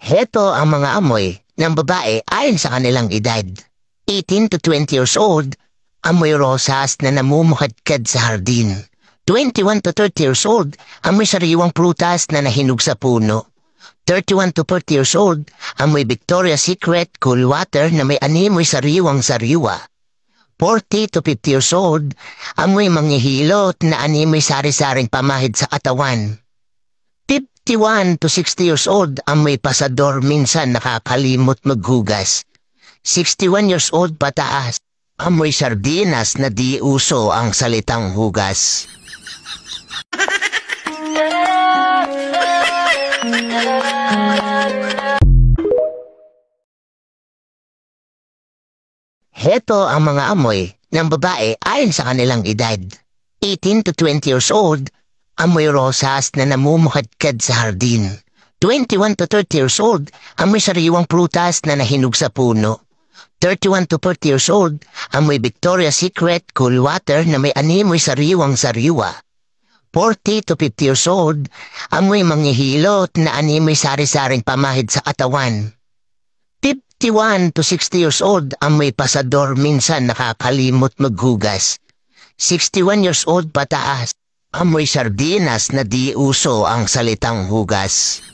Heto ang mga amoy ng babae ayon sa kanilang edad. 18 to 20 years old, amoy rosas na namumukadkad sa hardin. 21 to 30 years old, amoy sariwang prutas na nahinog sa puno. 31 to 40 years old, amoy Victoria's Secret cool water na may animoy sariwang sariwa. 40 to 50 years old, amoy manghihilot na animoy sari-saring pamahid sa katawan. 51 to 60 years old, amoy pasador minsan nakakalimot maghugas. 61 years old pataas, amoy sardinas na di uso ang salitang hugas. Heto ang mga amoy ng babae ayon sa kanilang edad. 18 to 20 years old, amoy rosas na namumukadkad sa hardin. 21 to 30 years old, amoy sariwang prutas na nahinog sa puno. 31 to 40 years old, amoy Victoria's Secret cool water na may animoy sariwang sariwa. 40 to 50 years old, amoy manghihilot na animoy sari-saring pamahid sa katawan. 51 to 60 years old, amoy pasador minsan nakakalimot maghugas. 61 years old pataas, amoy sardinas na di uso ang salitang hugas.